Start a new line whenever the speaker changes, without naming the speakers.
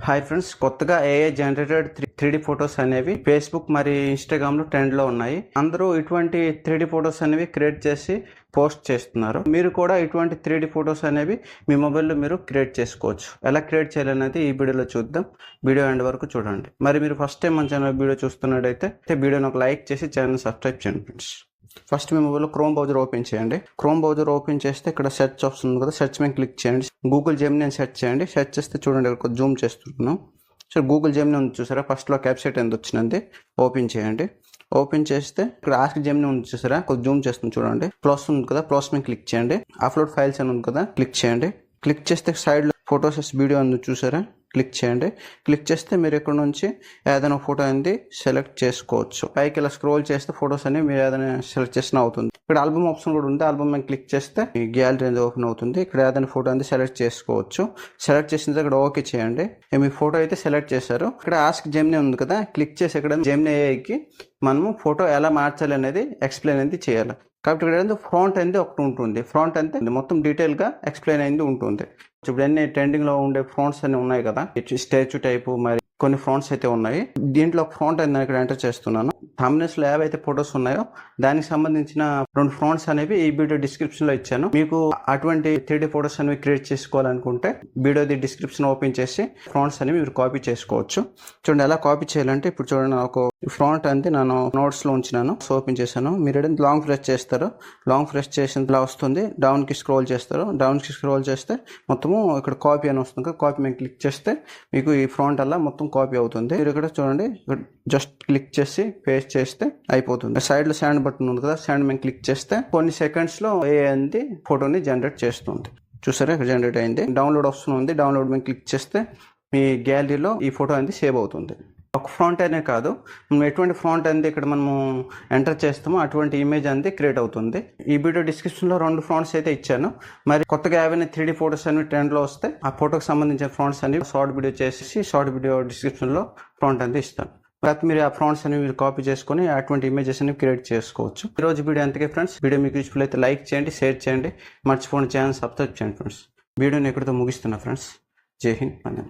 Hi friends, కొత్తగా AI generated 3D photos అనేవి Facebook మరి ఇన్స్టాగ్రామ్లో ట్రెండ్లో ఉన్నాయి. అందరూ ఇటువంటి 3D ఫొటోస్ అనేవి క్రియేట్ చేసి పోస్ట్ చేస్తున్నారు. మీరు కూడా ఇటువంటి 3D ఫొటోస్ అనేవి మీ మొబైల్లో మీరు క్రియేట్ చేసుకోవచ్చు. ఎలా క్రియేట్ చేయాలనేది ఈ వీడియోలో చూద్దాం. వీడియో ఎండ్ వరకు చూడండి. మరి మీరు ఫస్ట్ టైం మన ఛానల్ వీడియో చూస్తున్నట్టయితే వీడియోని ఒక లైక్ చేసి ఛానల్ సబ్స్క్రైబ్ చేయండి ఫ్రెండ్స్. ఫస్ట్ మీ మొబైల్లో క్రోమ్ బ్రౌజర్ ఓపెన్ చేయండి. క్రోమ్ బ్రౌజర్ ఓపెన్ చేస్తే ఇక్కడ సెర్చ్ ఆప్షన్ ఉంది కదా, సెర్చ్ మీద క్లిక్ చేయండి. గూగుల్ జెమినీ అని సెర్చ్ చేయండి. సెర్చ్ చేస్తే చూడండి, ఇక్కడ జూమ్ చేస్తున్నాను. సో గూగుల్ జెమినీ ఉంది చూసారా, ఫస్ట్లో వెబ్సైట్ ఎంత వచ్చింది ఓపెన్ చేయండి. ఓపెన్ చేస్తే ఇక్కడ ఆస్క్ జెమినీ ఉంది చూసారా, కొంచెం జూమ్ చేస్తుంది చూడండి. ప్లస్ ఉంది కదా, ప్లస్ మీద క్లిక్ చేయండి. అప్లోడ్ ఫైల్స్ అని ఉంది కదా, క్లిక్ చేయండి. క్లిక్ చేస్తే సైడ్లో ఫోటోస్ వీడియో ఉంది చూసారా, క్లిక్ చేయండి. క్లిక్ చేస్తే మీరు ఇక్కడ నుంచి ఏదైనా ఫోటో అనేది సెలెక్ట్ చేసుకోవచ్చు. పైకి ఇలా స్క్రోల్ చేస్తే ఫొటోస్ అనేవి మీరు ఏదైనా సెలెక్ట్ చేసిన అవుతుంది. ఇక్కడ ఆల్బమ్ ఆప్షన్ కూడా ఉంది. ఆల్బమ్ మీద క్లిక్ చేస్తే గ్యాలరీ అనేది ఓపెన్ అవుతుంది. ఇక్కడ ఏదైనా ఫోటో అనేది సెలెక్ట్ చేసుకోవచ్చు. సెలెక్ట్ చేసిన ఇక్కడ ఓకే చేయండి. మీ ఫోటో అయితే సెలెక్ట్ చేశారు. ఇక్కడ ఆస్క్ జెమినీ ఉంది కదా, క్లిక్ చేసి ఇక్కడ జెమినీ ఏఐకి మనము ఫోటో ఎలా మార్చాలి అనేది ఎక్స్ప్లెయిన్ అనేది చేయాలి. కాబట్టి ఇక్కడ ఫ్రంట్ అనేది ఒకటి ఉంటుంది. ఫ్రంట్ అంతే మొత్తం డీటెయిల్గా ఎక్స్ప్లెయిన్ అయింది ఉంటుంది. ఇప్పుడు అన్ని ట్రెండింగ్లో ఉండే ఫ్రాంట్స్ అన్ని ఉన్నాయి కదా, స్టాచ్యూ టైపు, మరి కొన్ని ఫ్రాంట్స్ అయితే ఉన్నాయి. దీంట్లో ఒక ఫ్రాంట్ అనేది ఇక్కడ ఎంటర్ చేస్తున్నాను. థంబ్నెయిల్స్లో ఏవైతే ఫొటోస్ ఉన్నాయో దానికి సంబంధించిన 2 ఫ్రాంట్స్ అనేవి ఈ వీడియో డిస్క్రిప్షన్లో ఇచ్చాను. మీకు అటువంటి 3D ఫొటోస్ అనేవి క్రియేట్ చేసుకోవాలనుకుంటే వీడియోది డిస్క్రిప్షన్ ఓపెన్ చేసి ఫ్రాంట్స్ అనేవి మీరు కాపీ చేసుకోవచ్చు. చూడండి ఎలా కాపీ చేయాలంటే, ఇప్పుడు చూడండి ఒక ఫ్రాంట్ అంతే నేను నోట్స్లో ఉంచినాను. ఓపెన్ చేశాను. మీరు ఏదైనా లాంగ్ ప్రెస్ చేస్తారు, లాంగ్ ప్రెస్ చేసినలా వస్తుంది. డౌన్కి స్క్రోల్ చేస్తారు. డౌన్కి స్క్రోల్ చేస్తే మొత్తము ఇక్కడ కాపీ అని వస్తుంది. కాపీ మీద క్లిక్ చేస్తే మీకు ఈ ఫ్రాంట్ అలా మొత్తం కాపీ అవుతుంది. మీరు ఇక్కడ చూడండి, జస్ట్ క్లిక్ చేసి పేస్ట్ చేస్తే అయిపోతుంది. సైడ్ లో శాండ్ బటన్ ఉంది కదా, శాండ్ మీద క్లిక్ చేస్తే కొన్ని సెకండ్స్ లో ఏఐ అనేది ఫోటోని జనరేట్ చేస్తుంది. చూసారా, ఇక్కడ జనరేట్ అయింది. డౌన్లోడ్ ఆప్షన్ ఉంది. డౌన్లోడ్ మీద క్లిక్ చేస్తే మీ గ్యాలరీలో ఈ ఫోటో అనేది సేవ్ అవుతుంది. ఒక ఫ్రాంట్ అనే కాదు, మనం ఎటువంటి ఫ్రాంట్ అనేది ఇక్కడ మనము ఎంటర్ చేస్తామో అటువంటి ఇమేజ్ అనేది క్రియేట్ అవుతుంది. ఈ వీడియో డిస్క్రిప్షన్లో 2 ఫ్రాంట్స్ అయితే ఇచ్చాను. మరి కొత్తగా ఏవైనా 3D ఫోటోస్ అనేవి ట్రెండ్లో వస్తే ఆ ఫోటోకి సంబంధించిన ఫ్రాంట్స్ అనేవి షార్ట్ వీడియో చేసి షార్ట్ వీడియో డిస్క్రిప్షన్లో ఫ్రాంట్ అనేది ఇస్తాను. తర్వాత మీరు ఆ ఫ్రాంట్స్ అనేవి మీరు కాపీ చేసుకొని అటువంటి ఇమేజెస్ అనేవి క్రియేట్ చేసుకోవచ్చు. ఈరోజు వీడియో అంతకే ఫ్రెండ్స్. వీడియో మీకు యూస్ఫుల్ అయితే లైక్ చేయండి, షేర్ చేయండి, మర్చిపోండి ఛానల్ సబ్స్క్రైబ్ చేయండి ఫ్రెండ్స్. వీడియోని ఎక్కడితో ముగిస్తున్నా ఫ్రెండ్స్. జై హింద్.